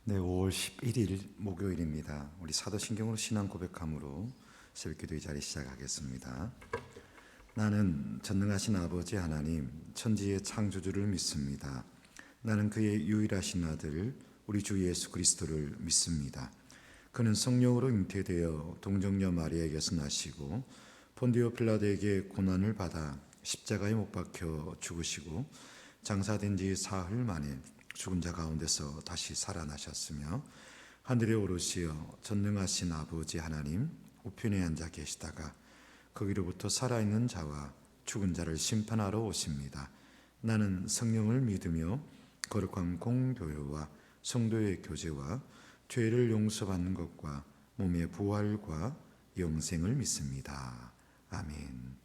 네, 5월 11일 목요일입니다. 우리 사도신경으로 신앙 고백함으로 새벽기도의 자리 시작하겠습니다. 나는 전능하신 아버지 하나님, 천지의 창조주를 믿습니다. 나는 그의 유일하신 아들, 우리 주 예수 그리스도를 믿습니다. 그는 성령으로 잉태되어 동정녀 마리아에게서 나시고 본디오 빌라도에게 고난을 받아 십자가에 못 박혀 죽으시고 장사된 지 사흘 만에 죽은 자 가운데서 다시 살아나셨으며 하늘에 오르시어 전능하신 아버지 하나님 우편에 앉아 계시다가 거기로부터 살아있는 자와 죽은 자를 심판하러 오십니다. 나는 성령을 믿으며 거룩한 공교회와 성도의 교제와 죄를 용서받는 것과 몸의 부활과 영생을 믿습니다. 아멘.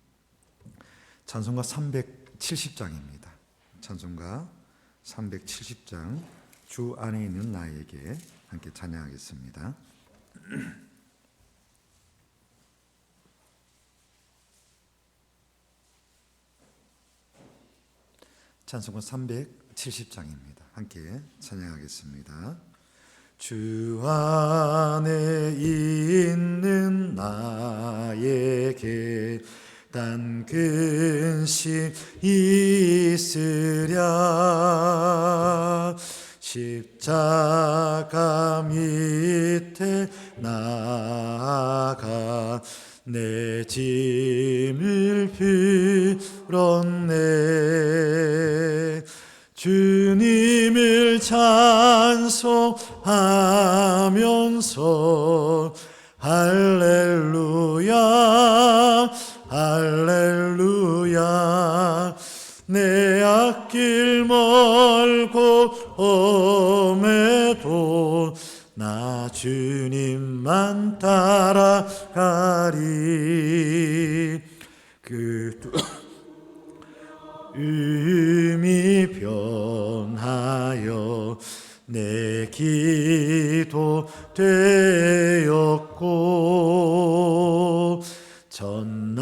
찬송가 370장입니다. 찬송가 370장 주 안에 있는 나에게 함께 찬양하겠습니다. 찬송가 370장입니다. 함께 찬양하겠습니다. 주 안에 있는 나에게 단 근심 있으랴 십자가 밑에 나아가 내 짐을 풀었네. 주님을 찬송하면서 할렐루야 할렐루야 내 앞길 멀고 험해도 나 주님만 따라가리. 그 음이 변하여 내 기도 되었고 전날의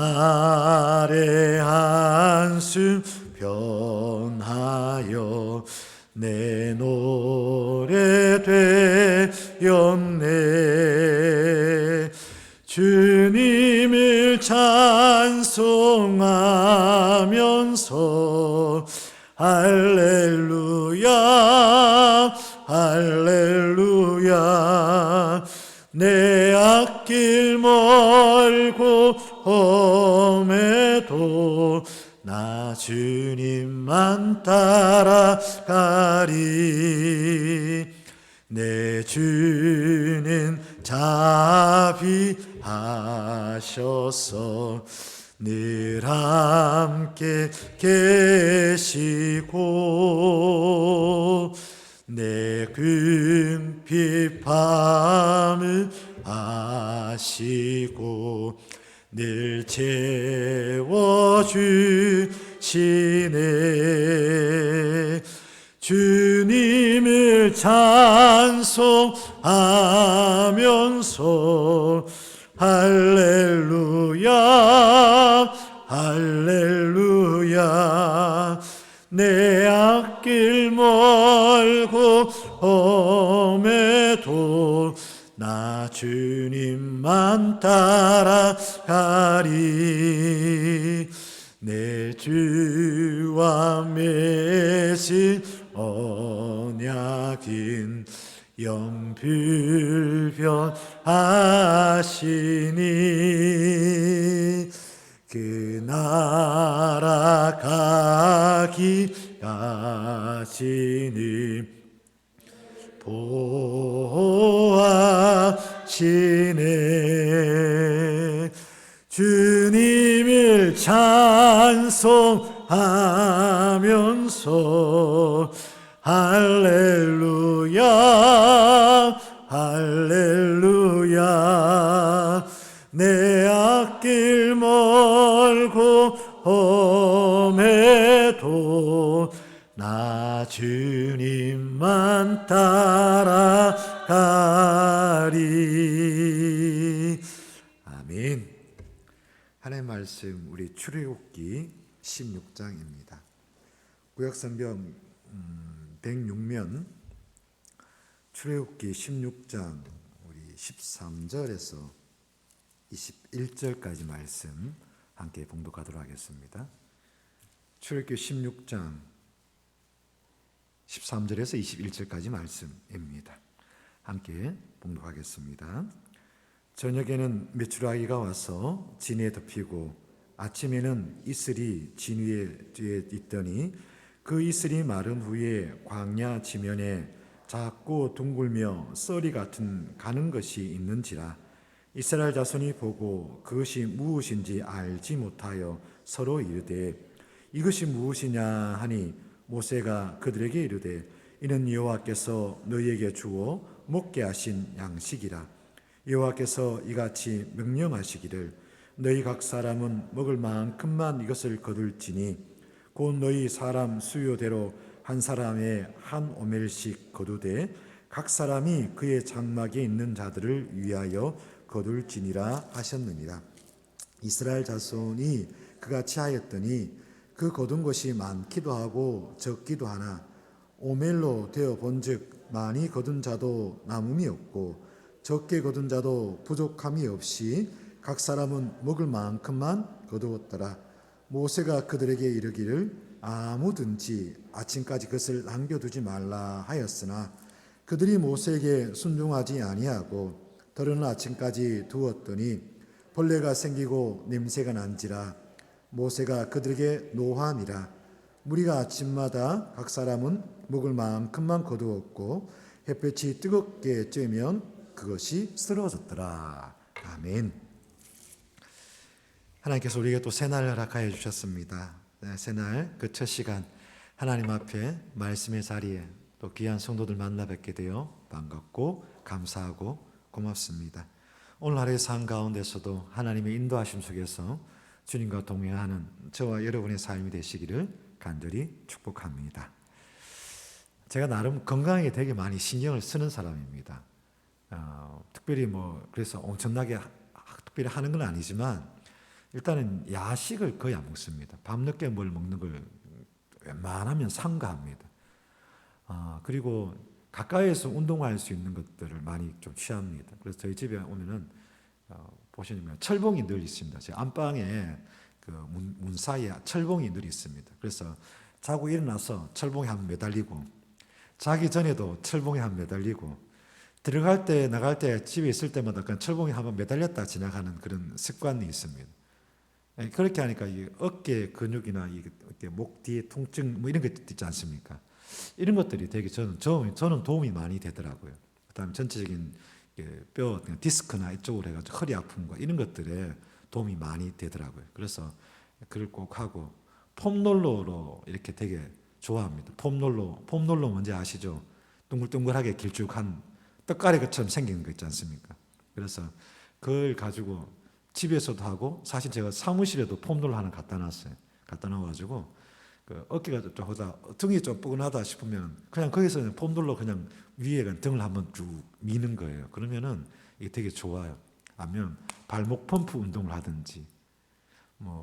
한숨 변하여 내 노래 되었네. 주님을 찬송하면서 할렐루야 할렐루야 내 앞길 멀고 험해도 나 주님만 따라가리. 내 주는 자비하셔서 늘 함께 계시고 내 금빛 밤을 아시고 늘 채워주시네. 주님을 찬송하면서 할렐루야 할렐루야 내 앞길 멀고 험해도 나 주님만 따라가리. 내 주와 맺은 언약인 영불변하시니 그 나라 가기까지는 보아시네. 주님을 찬송하면서 할렐루야 할렐루야 내 앞길 멀고 험해도 나 주님만 따라가리. 아멘. 하나님의 말씀 우리 출애굽기 16장입니다. 구약성경 106면 출애굽기 16장 우리 13절에서 21절까지 말씀 함께 봉독하도록 하겠습니다. 출애굽기 16장 13절에서 21절까지 말씀입니다. 함께 봉독하겠습니다. 저녁에는 메추라기가 와서 진에 덮이고 아침에는 이슬이 진 위에 있더니 그 이슬이 마른 후에 광야 지면에 작고 둥글며 썰이 같은 가는 것이 있는지라 이스라엘 자손이 보고 그것이 무엇인지 알지 못하여 서로 이르되 이것이 무엇이냐 하니 모세가 그들에게 이르되 이는 여호와께서 너희에게 주어 먹게 하신 양식이라. 여호와께서 이같이 명령하시기를 너희 각 사람은 먹을 만큼만 이것을 거둘지니 곧 너희 사람 수요대로 한 사람에 한 오멜씩 거두되 각 사람이 그의 장막에 있는 자들을 위하여 거둘지니라 하셨느니라. 이스라엘 자손이 그같이 하였더니 그 거둔 것이 많기도 하고 적기도 하나 오멜로 되어 본즉 많이 거둔 자도 남음이 없고 적게 거둔 자도 부족함이 없이 각 사람은 먹을 만큼만 거두었더라. 모세가 그들에게 이르기를 아무든지 아침까지 그것을 남겨두지 말라 하였으나 그들이 모세에게 순종하지 아니하고 더러는 아침까지 두었더니 벌레가 생기고 냄새가 난지라. 모세가 그들에게 노하니라. 무리가 아침마다 각 사람은 먹을 만큼만 거두었고 햇볕이 뜨겁게 쬐면 그것이 쓰러졌더라. 아멘. 하나님께서 우리에게 또 새날을 허락하여 주셨습니다. 새날 그 첫 시간 하나님 앞에 말씀의 자리에 또 귀한 성도들 만나 뵙게 되어 반갑고 감사하고 고맙습니다. 오늘 하루의 삶 가운데서도 하나님의 인도하심 속에서 주님과 동행하는 저와 여러분의 삶이 되시기를 간절히 축복합니다. 제가 나름 건강에 되게 많이 신경을 쓰는 사람입니다. 특별히 그래서 엄청나게 특별히 하는 건 아니지만 일단은 야식을 거의 안 먹습니다. 밤늦게 뭘 먹는 걸 웬만하면 삼가합니다. 그리고 가까이에서 운동할 수 있는 것들을 많이 좀 취합니다. 그래서 저희 집에 오면은 보시면 철봉이 늘 있습니다. 제 안방에 그 문 사이에 철봉이 늘 있습니다. 그래서 자고 일어나서 철봉에 한번 매달리고 자기 전에도 철봉에 한번 매달리고 들어갈 때 나갈 때 집에 있을 때마다 그냥 철봉에 한번 매달렸다 지나가는 그런 습관이 있습니다. 그렇게 하니까 이 어깨 근육이나 목 뒤에 통증 이런 것들 있지 않습니까? 이런 것들이 되게 저는 도움이 많이 되더라고요. 그다음에 전체적인 뼈 디스크나 이쪽으로 해가지고 허리 아픔과 이런 것들에 도움이 많이 되더라고요. 그래서 그걸 꼭 하고 폼롤러로 이렇게 되게 좋아합니다. 폼롤러 뭔지 아시죠? 둥글둥글하게 길쭉한 떡가래처럼 생긴 거 있지 않습니까? 그래서 그걸 가지고 집에서도 하고 사실 제가 사무실에도 폼롤러 하나 갖다 놨어요. 갖다 놔가지고 그 어깨가 좀 등이 좀 뻐근하다 싶으면 그냥 거기서 폼롤러 그냥 위에 등을 한번 쭉 미는 거예요. 그러면은 이게 되게 좋아요. 아니면 발목 펌프 운동을 하든지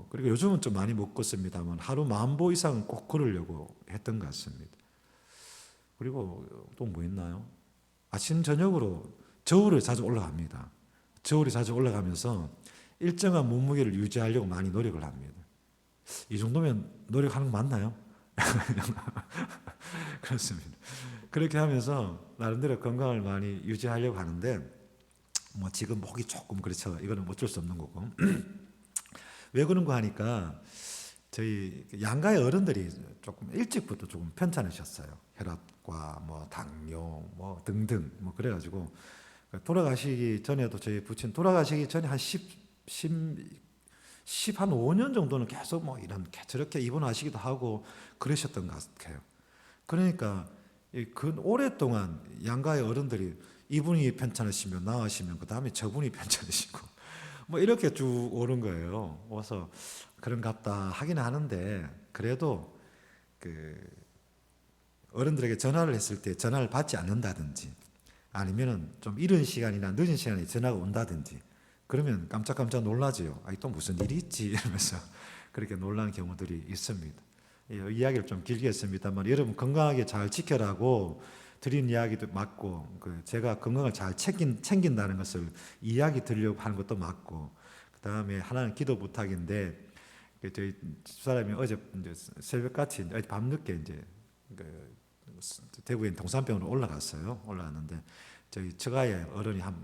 그리고 요즘은 좀 많이 못 걷습니다만 하루 10,000보 이상은 꼭 걸으려고 했던 것 같습니다. 그리고 또 뭐 있나요? 아침 저녁으로 저울을 자주 올라갑니다. 저울이 자주 올라가면서 일정한 몸무게를 유지하려고 많이 노력을 합니다. 이 정도면 노력하는 거 맞나요? 그렇습니다. 그렇게 하면서 나름대로 건강을 많이 유지하려고 하는데 지금 목이 조금 그렇죠. 이거는 어쩔 수 없는 거고. 왜 그런가 하니까 저희 양가의 어른들이 조금 일찍부터 조금 편찮으셨어요. 혈압과 당뇨 등등 그래가지고 돌아가시기 전에도 저희 부친 돌아가시기 전에 한 5년 정도는 계속 이런 저렇게 입원하시기도 하고 그러셨던 것 같아요. 그러니까 오랫동안 양가의 어른들이 이분이 편찮으시면 나으시면 그 다음에 저분이 편찮으시고 이렇게 쭉 오는 거예요. 와서 그런갑다 하긴 하는데 그래도 어른들에게 전화를 했을 때 전화를 받지 않는다든지 아니면은 좀 이른 시간이나 늦은 시간에 전화가 온다든지 그러면 깜짝깜짝 놀라지요. 또 무슨 일이 있지 이러면서 그렇게 놀라는 경우들이 있습니다. 이야기를 좀 길게 했습니다만 여러분 건강하게 잘 지켜라고 드린 이야기도 맞고, 제가 건강을 잘 챙긴다는 것을 이야기 드리려고 하는 것도 맞고, 그 다음에 하나는 기도 부탁인데, 저희 집사람이 어제 이제 새벽같이 어제 밤늦게 이제 대구에 동산병원으로 올라갔는데 저희 처가에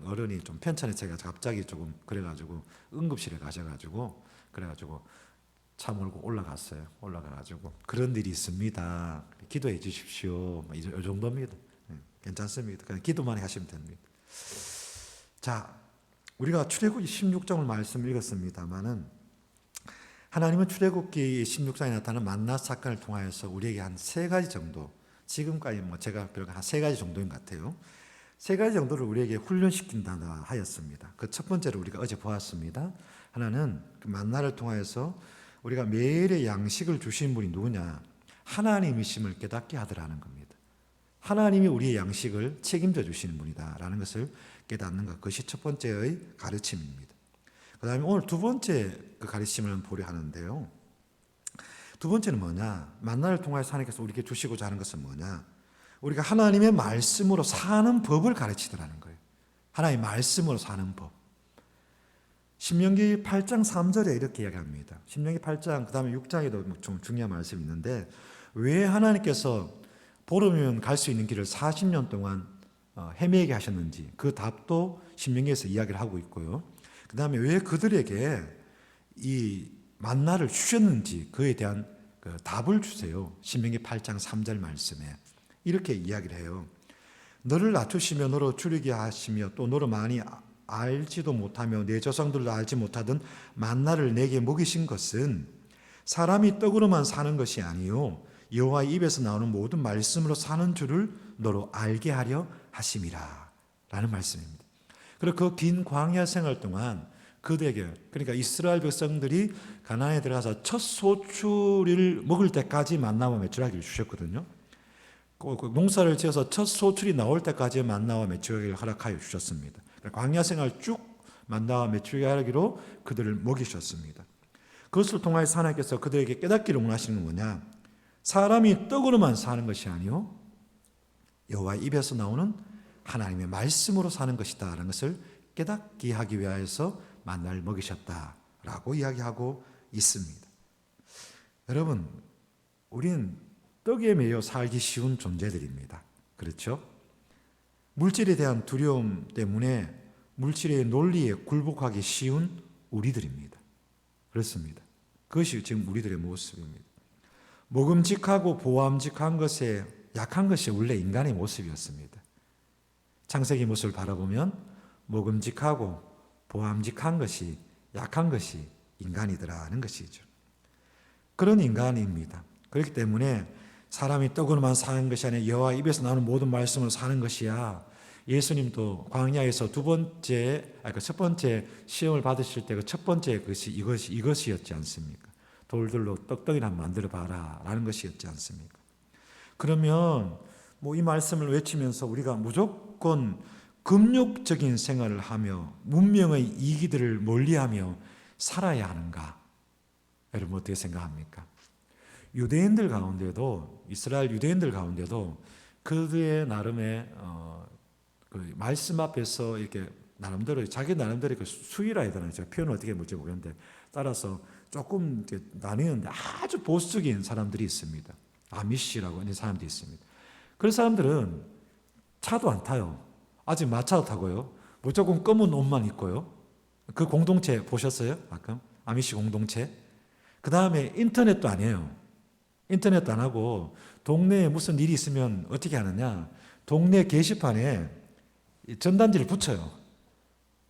어른이 좀 편찮으셔서 갑자기 조금 그래가지고 응급실에 가셔가지고 그래가지고 차 몰고 올라가가지고 그런 일이 있습니다. 기도해 주십시오. 이 정도입니다. 괜찮습니다. 그냥 기도만 하시면 됩니다. 자, 우리가 출애굽기 16장을 말씀 읽었습니다만은 하나님은 출애굽기 16장에 나타나는 만나 사건을 통하여서 우리에게 한 세 가지 정도, 지금까지 제가 별거 한 세 가지 정도인 것 같아요. 세 가지 정도를 우리에게 훈련시킨다 하였습니다. 그 첫 번째로 우리가 어제 보았습니다. 하나는 그 만나를 통하여서 우리가 매일의 양식을 주신 분이 누구냐? 하나님이심을 깨닫게 하더라는 겁니다. 하나님이 우리의 양식을 책임져 주시는 분이다라는 것을 깨닫는 것, 그것이 첫 번째의 가르침입니다. 그 다음에 오늘 두 번째 그 가르침을 보려 하는데요. 두 번째는 뭐냐? 만나를 통하여서 하나님께서 우리에게 주시고자 하는 것은 뭐냐? 우리가 하나님의 말씀으로 사는 법을 가르치더라는 거예요. 하나님의 말씀으로 사는 법. 신명기 8장 3절에 이렇게 이야기합니다. 신명기 8장 그 다음에 6장에도 좀 중요한 말씀이 있는데 왜 하나님께서 보름이면 갈 수 있는 길을 40년 동안 헤매게 하셨는지 그 답도 신명기에서 이야기를 하고 있고요. 그 다음에 왜 그들에게 이 만나를 주셨는지 그에 대한 그 답을 주세요. 신명기 8장 3절 말씀에 이렇게 이야기를 해요. 너를 낮추시며 너로 줄이게 하시며 또 너로 많이 알지도 못하며 내 조상들도 알지 못하던 만나를 내게 먹이신 것은 사람이 떡으로만 사는 것이 아니요 여호와의 입에서 나오는 모든 말씀으로 사는 줄을 너로 알게 하려 하심이라 라는 말씀입니다. 그리고 그 긴 광야 생활 동안 그들에게, 그러니까 이스라엘 백성들이 가나안에 들어가서 첫 소출을 먹을 때까지 만나와 메추라기를 주셨거든요. 농사를 지어서 첫 소출이 나올 때까지 만나와 메추라기를 허락하여 주셨습니다. 광야 생활 쭉 만나와 메추라기로 그들을 먹이셨습니다. 그것을 통하여서 하나님께서 그들에게 깨닫기를 원하시는 건 뭐냐? 사람이 떡으로만 사는 것이 아니요 여호와의 입에서 나오는 하나님의 말씀으로 사는 것이다 라는 것을 깨닫게 하기 위하여서 만나를 먹이셨다라고 이야기하고 있습니다. 여러분, 우리는 떡에 매여 살기 쉬운 존재들입니다. 그렇죠? 물질에 대한 두려움 때문에 물질의 논리에 굴복하기 쉬운 우리들입니다. 그렇습니다. 그것이 지금 우리들의 모습입니다. 먹음직하고 보암직한 것에 약한 것이 원래 인간의 모습이었습니다. 창세기 모습을 바라보면 먹음직하고 보암직한 것이 약한 것이 인간이더라는 것이죠. 그런 인간입니다. 그렇기 때문에 사람이 떡으로만 사는 것이 아니라 여호와 입에서 나오는 모든 말씀으로 사는 것이야. 예수님도 광야에서 첫 번째 시험을 받으실 때 그 첫 번째 것이 이것이었지 않습니까? 돌들로 떡덩이를 한번 만들어 봐라 라는 것이었지 않습니까? 그러면 이 말씀을 외치면서 우리가 무조건 금욕적인 생활을 하며 문명의 이기들을 멀리하며 살아야 하는가? 여러분 어떻게 생각합니까? 유대인들 가운데도 이스라엘 유대인들 가운데도 그들의 나름의 그 말씀 앞에서 이렇게 나름대로 자기 나름대로 그 수위라 해야 되나 제가 표현을 어떻게 볼지 모르겠는데 따라서 조금 이렇게 나뉘는데 아주 보수적인 사람들이 있습니다. 아미시라고 하는 사람들이 있습니다. 그런 사람들은 차도 안 타요. 아직 마차도 타고요. 무조건 검은 옷만 입고요. 그 공동체 보셨어요? 가끔 아미시 공동체. 그 다음에 인터넷도 안 해요. 인터넷도 안 하고 동네에 무슨 일이 있으면 어떻게 하느냐? 동네 게시판에 전단지를 붙여요.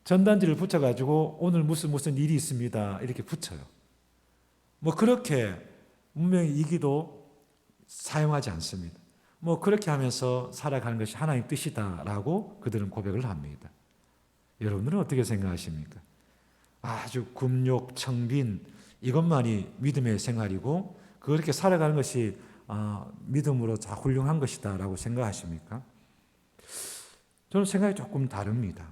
전단지를 붙여가지고 오늘 무슨 일이 있습니다. 이렇게 붙여요. 그렇게 문명의 이기도 사용하지 않습니다. 그렇게 하면서 살아가는 것이 하나님 뜻이다라고 그들은 고백을 합니다. 여러분들은 어떻게 생각하십니까? 아주 금욕, 청빈 이것만이 믿음의 생활이고 그렇게 살아가는 것이 믿음으로 다 훌륭한 것이다라고 생각하십니까? 저는 생각이 조금 다릅니다.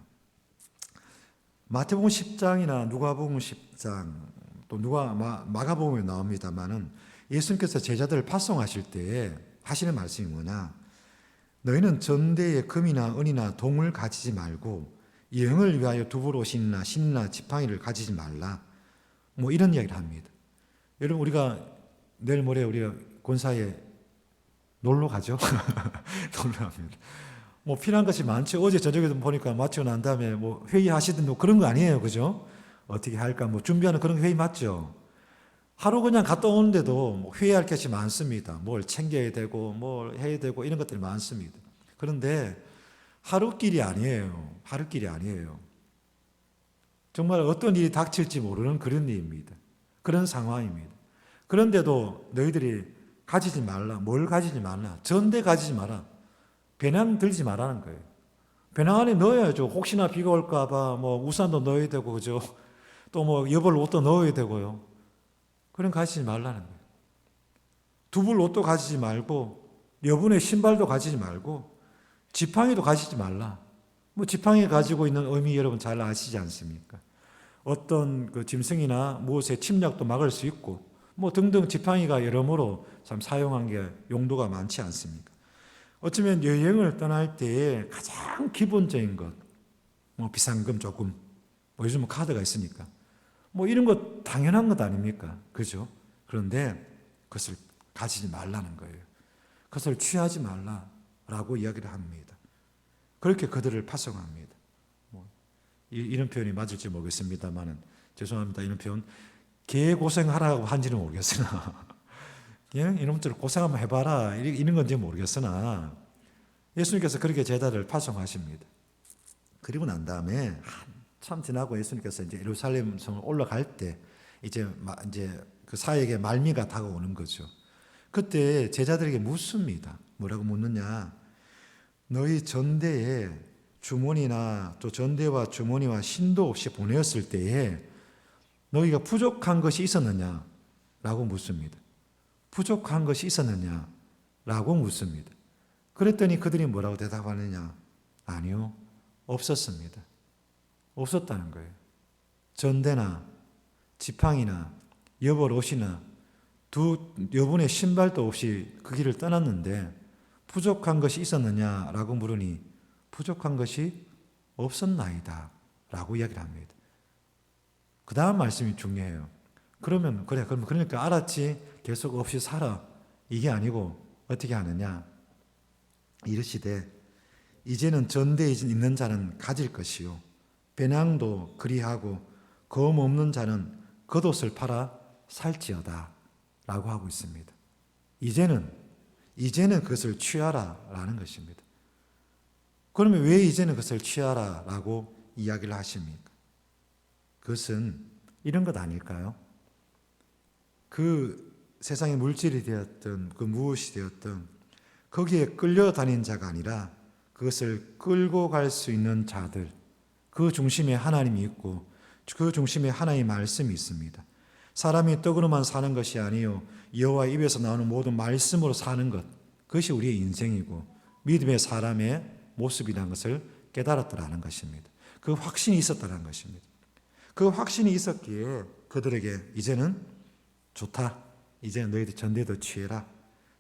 마태복음 10장이나 누가복음 10장 또 마가복음에 나옵니다만은 예수님께서 제자들을 파송하실 때에 하시는 말씀이 뭐냐? 너희는 전대에 금이나 은이나 동을 가지지 말고 영을 위하여 두부로신이나 신이나 지팡이를 가지지 말라. 뭐 이런 이야기를 합니다. 여러분 우리가 내일 모레 우리가 권사에 놀러 가죠. 놀러 갑니다. 뭐 필요한 것이 많죠. 어제 저녁에도 보니까 마치고 난 다음에 뭐 회의하시든 뭐 그런 거 아니에요. 그죠? 어떻게 할까 뭐 준비하는 그런 회의 맞죠. 하루 그냥 갔다 오는데도 뭐 회의할 것이 많습니다. 뭘 챙겨야 되고 뭘 해야 되고 이런 것들이 많습니다. 그런데 하루길이 아니에요. 하루길이 아니에요. 정말 어떤 일이 닥칠지 모르는 그런 일입니다. 그런 상황입니다. 그런데도 너희들이 가지지 말라. 뭘 가지지 말라. 전대 가지지 마라. 배낭 들지 말라는 거예요. 배낭 안에 넣어야죠. 혹시나 비가 올까봐 뭐 우산도 넣어야 되고 그죠. 또 뭐 여벌 옷도 넣어야 되고요. 그런 가지지 말라는 거예요. 두벌 옷도 가지지 말고 여분의 신발도 가지지 말고 지팡이도 가지지 말라. 뭐 지팡이 가지고 있는 의미 여러분 잘 아시지 않습니까? 어떤 그 짐승이나 무엇의 침략도 막을 수 있고 뭐 등등 지팡이가 여러모로 참 사용한 게 용도가 많지 않습니까? 어쩌면 여행을 떠날 때에 가장 기본적인 것, 뭐 비상금 조금, 뭐 요즘은 카드가 있으니까 뭐 이런 것 당연한 것 아닙니까? 그죠? 그런데 그것을 가지지 말라는 거예요. 그것을 취하지 말라라고 이야기를 합니다. 그렇게 그들을 파송합니다. 뭐 이런 표현이 맞을지 모르겠습니다만은 죄송합니다. 이런 표현 개 고생하라고 한지는 모르겠으나 예? 이놈들 고생 한번 해봐라 이런 건지 모르겠으나 예수님께서 그렇게 제자를 파송하십니다. 그리고 난 다음에 한참 지나고 예수님께서 이제 예루살렘 성을 올라갈 때 이제 그 사역의 말미가 다가오는 거죠. 그때 제자들에게 묻습니다. 뭐라고 묻느냐? 너희 전대에 주머니나 또 전대와 주머니와 신도 없이 보내었을 때에 너희가 부족한 것이 있었느냐? 라고 묻습니다. 부족한 것이 있었느냐? 라고 묻습니다. 그랬더니 그들이 뭐라고 대답하느냐? 아니요, 없었습니다. 없었다는 거예요. 전대나 지팡이나 여벌 옷이나 두 여분의 신발도 없이 그 길을 떠났는데 부족한 것이 있었느냐라고 물으니 부족한 것이 없었나이다 라고 이야기를 합니다. 그 다음 말씀이 중요해요. 그러면 그래 그럼 그러니까 알았지 계속 없이 살아 이게 아니고 어떻게 하느냐 이르시되 이제는 전대에 있는 자는 가질 것이요 배낭도 그리하고 검 없는 자는 겉옷을 팔아 살지어다 라고 하고 있습니다. 이제는 그것을 취하라 라는 것입니다. 그러면 왜 이제는 그것을 취하라 라고 이야기를 하십니까? 그것은 이런 것 아닐까요? 그 세상의 물질이 되었든 그 무엇이 되었든 거기에 끌려다닌 자가 아니라 그것을 끌고 갈 수 있는 자들, 그 중심에 하나님이 있고 그 중심에 하나님의 말씀이 있습니다. 사람이 떡으로만 사는 것이 아니요 여호와 입에서 나오는 모든 말씀으로 사는 것, 그것이 우리의 인생이고 믿음의 사람의 모습이라는 것을 깨달았더라는 것입니다. 그 확신이 있었다는 것입니다. 그 확신이 있었기에 그들에게 이제는 좋다. 이제는 너희들 전대도 취해라.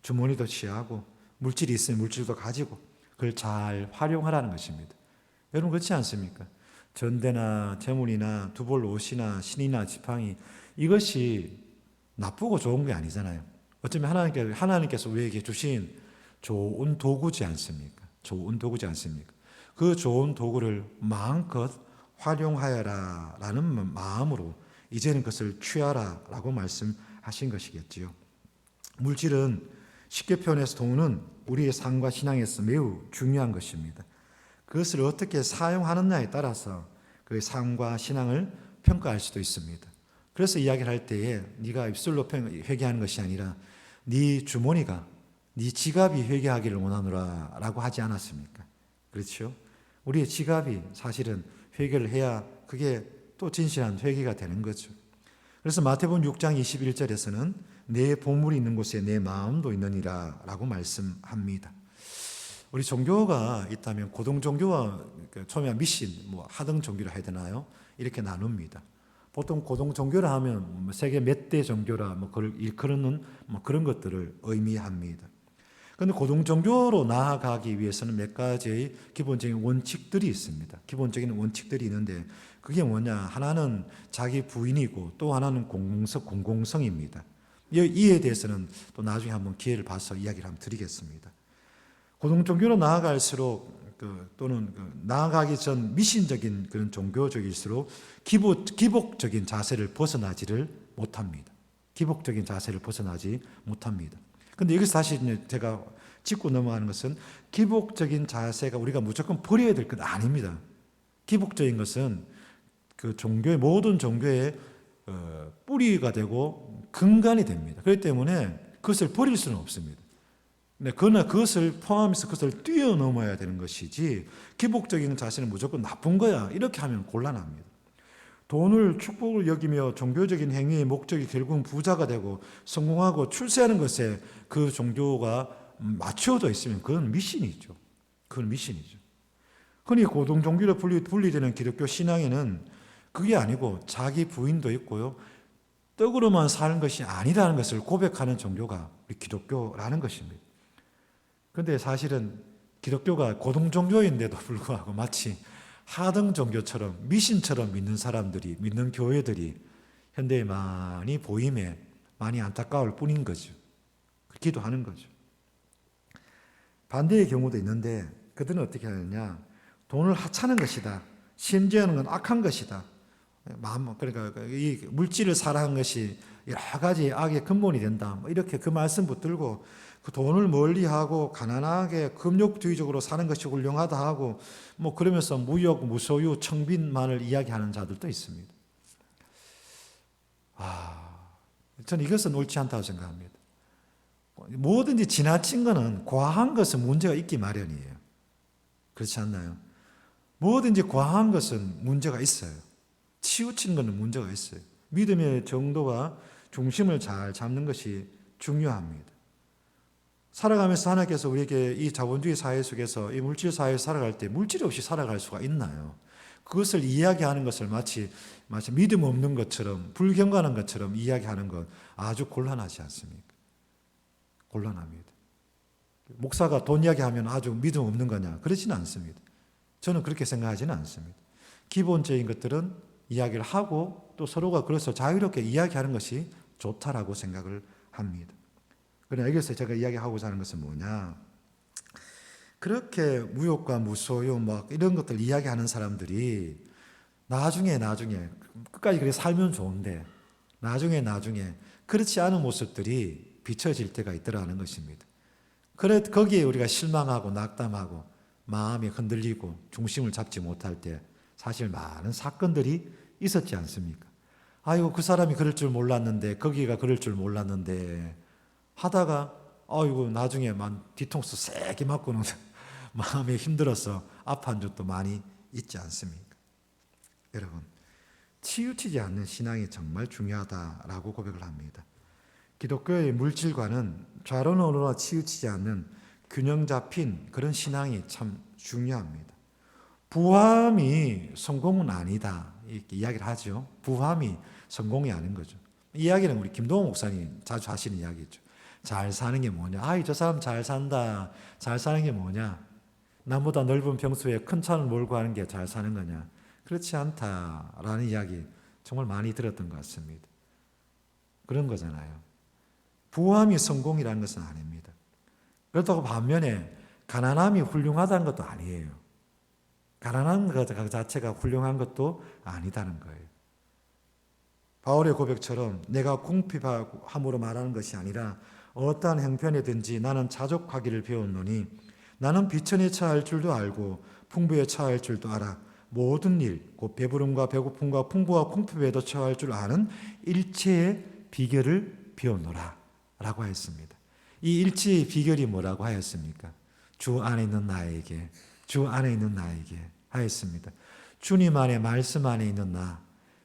주머니도 취하고 물질이 있으면 물질도 가지고 그걸 잘 활용하라는 것입니다. 여러분 그렇지 않습니까? 전대나 재물이나 두벌 옷이나 신이나 지팡이 이것이 나쁘고 좋은 게 아니잖아요. 어쩌면 하나님께서 우리에게 주신 좋은 도구지 않습니까? 좋은 도구지 않습니까? 그 좋은 도구를 마음껏 활용하여라 라는 마음으로 이제는 그것을 취하라 라고 말씀하신 것이겠지요. 물질은 쉽게 표현해서 돈은 우리의 삶과 신앙에서 매우 중요한 것입니다. 그것을 어떻게 사용하느냐에 따라서 그 삶과 신앙을 평가할 수도 있습니다. 그래서 이야기를 할 때에 네가 입술로 회개하는 것이 아니라 네 주머니가 네 지갑이 회개하기를 원하노라 라고 하지 않았습니까? 그렇죠? 우리의 지갑이 사실은 회개를 해야 그게 또 진실한 회개가 되는 거죠. 그래서 마태복음 6장 21절에서는 내 보물이 있는 곳에 내 마음도 있느니라 라고 말씀합니다. 우리 종교가 있다면 고등 종교와 처음에 미신, 하등 종교라 해야 되나요? 이렇게 나눕니다. 보통 고등 종교라 하면 세계 몇 대 종교라 그런 그런 것들을 의미합니다. 그런데 고등 종교로 나아가기 위해서는 몇 가지의 기본적인 원칙들이 있습니다. 기본적인 원칙들이 있는데 그게 뭐냐? 하나는 자기 부인이고 또 하나는 공공성입니다. 이에 대해서는 또 나중에 한번 기회를 봐서 이야기를 한번 드리겠습니다. 고등 종교로 나아갈수록 또는 나아가기 전 미신적인 그런 종교적일수록 기복적인 자세를 벗어나지를 못합니다. 기복적인 자세를 벗어나지 못합니다. 근데 여기서 다시 제가 짚고 넘어가는 것은 기복적인 자세가 우리가 무조건 버려야 될 것 아닙니다. 기복적인 것은 그 종교의 모든 종교의 뿌리가 되고 근간이 됩니다. 그렇기 때문에 그것을 버릴 수는 없습니다. 그러나 그것을 포함해서 그것을 뛰어넘어야 되는 것이지 기복적인 자세는 무조건 나쁜 거야 이렇게 하면 곤란합니다. 돈을 축복을 여기며 종교적인 행위의 목적이 결국은 부자가 되고 성공하고 출세하는 것에 그 종교가 맞춰져 있으면 그건 미신이죠. 그건 미신이죠. 흔히 고등 종교로 분리되는 기독교 신앙에는 그게 아니고 자기 부인도 있고요. 떡으로만 사는 것이 아니라는 것을 고백하는 종교가 우리 기독교라는 것입니다. 그런데 사실은 기독교가 고등 종교인데도 불구하고 마치 하등 종교처럼 미신처럼 믿는 사람들이 믿는 교회들이 현대에 많이 보임에 많이 안타까울 뿐인 거죠. 기도하는 거죠. 반대의 경우도 있는데 그들은 어떻게 하느냐? 돈을 하찮은 것이다. 심지어는 건 악한 것이다. 그러니까 이 물질을 사랑하는 것이 여러 가지 악의 근본이 된다. 이렇게 그 말씀 붙들고 그 돈을 멀리하고 가난하게 금욕주의적으로 사는 것이 훌륭하다 하고 그러면서 무역, 무소유, 청빈만을 이야기하는 자들도 있습니다. 저는 이것은 옳지 않다고 생각합니다. 뭐든지 지나친 것은 과한 것은 문제가 있기 마련이에요. 그렇지 않나요? 뭐든지 과한 것은 문제가 있어요. 치우치는 것은 문제가 있어요. 믿음의 정도가 중심을 잘 잡는 것이 중요합니다. 살아가면서 하나님께서 우리에게 이 자본주의 사회 속에서 이 물질 사회에 살아갈 때 물질 없이 살아갈 수가 있나요? 그것을 이야기하는 것을 마치 믿음 없는 것처럼 불경건한 것처럼 이야기하는 것 아주 곤란하지 않습니까? 곤란합니다. 목사가 돈 이야기하면 아주 믿음 없는 거냐? 그렇지는 않습니다. 저는 그렇게 생각하지는 않습니다. 기본적인 것들은 이야기를 하고 또 서로가 그래서 자유롭게 이야기하는 것이 좋다라고 생각을 합니다. 그러나 여기서 제가 이야기하고자 하는 것은 뭐냐? 그렇게 무욕과 무소유 이런 것들 이야기하는 사람들이 나중에 끝까지 그렇게 살면 좋은데 나중에 그렇지 않은 모습들이 비춰질 때가 있더라는 것입니다. 그래 거기에 우리가 실망하고 낙담하고 마음이 흔들리고 중심을 잡지 못할 때 사실 많은 사건들이 있었지 않습니까? 아이고 그 사람이 그럴 줄 몰랐는데 거기가 그럴 줄 몰랐는데 하다가 아이고 나중에 뒤통수 세게 맞고는 마음이 힘들어서 아파한 적도 많이 있지 않습니까? 여러분 치우치지 않는 신앙이 정말 중요하다라고 고백을 합니다. 기독교의 물질과는 좌로나 우로나 치우치지 않는 균형 잡힌 그런 신앙이 참 중요합니다. 부함이 성공은 아니다 이렇게 이야기를 하죠. 부함이 성공이 아닌 거죠. 이 이야기는 우리 김동호 목사님 자주 하시는 이야기죠. 잘 사는 게 뭐냐? 저 사람 잘 산다. 잘 사는 게 뭐냐? 남보다 넓은 병수에 큰 차를 몰고 하는 게 잘 사는 거냐? 그렇지 않다라는 이야기 정말 많이 들었던 것 같습니다. 그런 거잖아요. 부함이 성공이라는 것은 아닙니다. 그렇다고 반면에 가난함이 훌륭하다는 것도 아니에요. 가난한 것 자체가 훌륭한 것도 아니다는 거예요. 바울의 고백처럼 내가 궁핍함으로 말하는 것이 아니라 어떠한 형편이든지 나는 자족하기를 배웠노니 나는 비천에 처할 줄도 알고 풍부에 처할 줄도 알아 모든 일 곧 배부름과 배고픔과 풍부와 궁핍에도 처할 줄 아는 일체의 비결을 배웠노라 라고 하였습니다. 이 일체의 비결이 뭐라고 하였습니까? 주 안에 있는 나에게 하였습니다. 주님 안에 말씀 안에 있는 나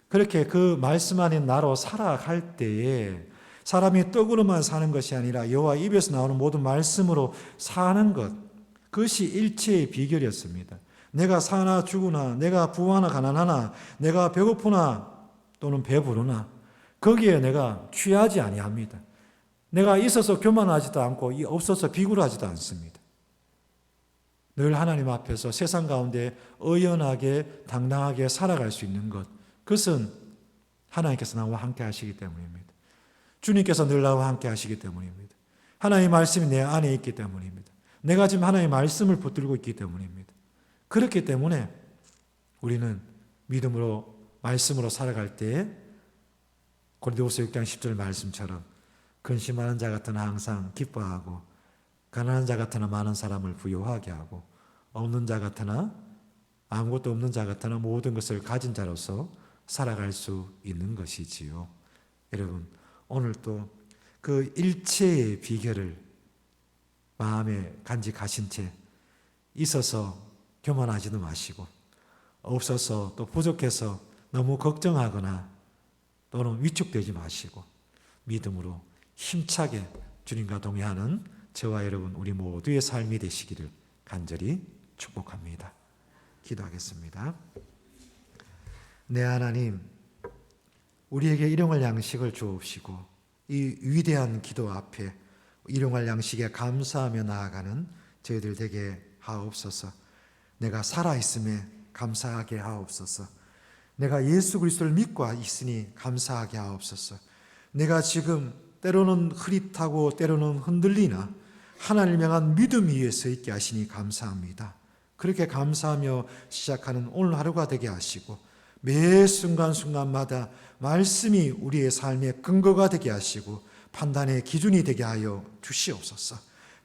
그렇게 그 말씀 안에 나로 살아갈 때에 사람이 떡으로만 사는 것이 아니라 여호와 입에서 나오는 모든 말씀으로 사는 것 그것이 일체의 비결이었습니다. 내가 사나 죽으나 내가 부하나 가난하나 내가 배고프나 또는 배부르나 거기에 내가 취하지 아니합니다. 내가 있어서 교만하지도 않고 없어서 비굴하지도 않습니다. 늘 하나님 앞에서 세상 가운데 의연하게 당당하게 살아갈 수 있는 것, 그것은 하나님께서 나와 함께 하시기 때문입니다. 주님께서 늘 나와 함께 하시기 때문입니다. 하나님의 말씀이 내 안에 있기 때문입니다. 내가 지금 하나님의 말씀을 붙들고 있기 때문입니다. 그렇기 때문에 우리는 믿음으로 말씀으로 살아갈 때 고린도후서 6장 10절 말씀처럼 근심하는 자 같으나 항상 기뻐하고 가난한 자 같으나 많은 사람을 부유하게 하고 없는 자 같으나 아무것도 없는 자 같으나 모든 것을 가진 자로서 살아갈 수 있는 것이지요. 여러분, 오늘 또 그 일체의 비결을 마음에 간직하신 채 있어서 교만하지도 마시고 없어서 또 부족해서 너무 걱정하거나 또는 위축되지 마시고 믿음으로 힘차게 주님과 동행하는 저와 여러분 우리 모두의 삶이 되시기를 간절히 축복합니다. 기도하겠습니다. 내 하나님, 우리에게 일용할 양식을 주옵시고 이 위대한 기도 앞에 일용할 양식에 감사하며 나아가는 저희들 되게 하옵소서. 내가 살아있음에 감사하게 하옵소서. 내가 예수 그리스도를 믿고 있으니 감사하게 하옵소서. 내가 지금 때로는 흐릿하고 때로는 흔들리나 하나님을 향한 믿음 위에 서 있게 하시니 감사합니다. 그렇게 감사하며 시작하는 오늘 하루가 되게 하시고 매 순간순간마다 말씀이 우리의 삶의 근거가 되게 하시고 판단의 기준이 되게 하여 주시옵소서.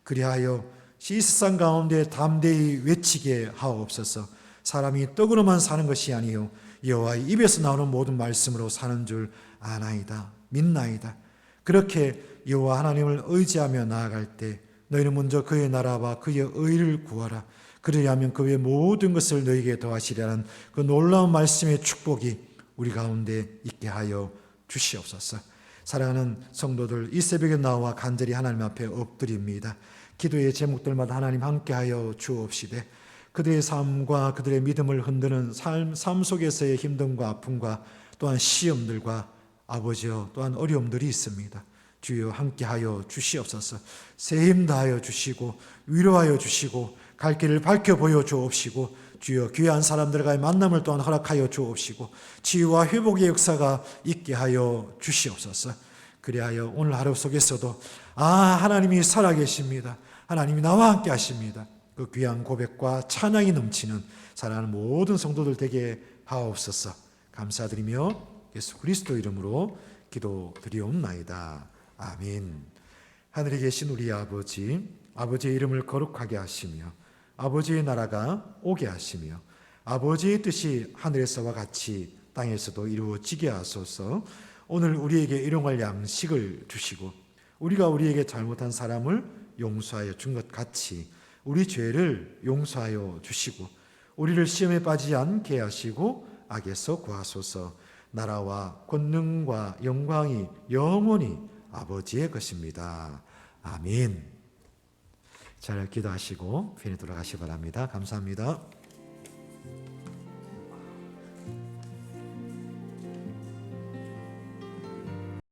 그리하여 이 세상 가운데 담대히 외치게 하옵소서. 사람이 떡으로만 사는 것이 아니요 여호와의 입에서 나오는 모든 말씀으로 사는 줄 아나이다, 믿나이다. 그렇게 여호와 하나님을 의지하며 나아갈 때 너희는 먼저 그의 나라와 그의 의를 구하라. 그리하면 그 외 모든 것을 너희에게 더하시리라는 그 놀라운 말씀의 축복이 우리 가운데 있게 하여 주시옵소서. 사랑하는 성도들, 이 새벽에 나와 간절히 하나님 앞에 엎드립니다. 기도의 제목들마다 하나님 함께하여 주옵시되 그들의 삶과 그들의 믿음을 흔드는 삶 속에서의 힘듦과 아픔과 또한 시험들과 아버지여 또한 어려움들이 있습니다. 주여 함께하여 주시옵소서. 새 힘 다하여 주시고 위로하여 주시고 갈 길을 밝혀 보여 주옵시고 주여 귀한 사람들과의 만남을 또한 허락하여 주옵시고 치유와 회복의 역사가 있게 하여 주시옵소서. 그리하여 오늘 하루 속에서도 하나님이 살아계십니다. 하나님이 나와 함께 하십니다. 그 귀한 고백과 찬양이 넘치는 사랑하는 모든 성도들 되게 하옵소서. 감사드리며 예수 그리스도 이름으로 기도드리옵나이다. 아멘. 하늘에 계신 우리 아버지, 아버지의 이름을 거룩하게 하시며 아버지의 나라가 오게 하시며 아버지의 뜻이 하늘에서와 같이 땅에서도 이루어지게 하소서. 오늘 우리에게 일용할 양식을 주시고 우리가 우리에게 잘못한 사람을 용서하여 준 것 같이 우리 죄를 용서하여 주시고 우리를 시험에 빠지지 않게 하시고 악에서 구하소서. 나라와 권능과 영광이 영원히 아버지의 것입니다. 아멘. 잘 기도하시고 편히 돌아가시기 바랍니다. 감사합니다.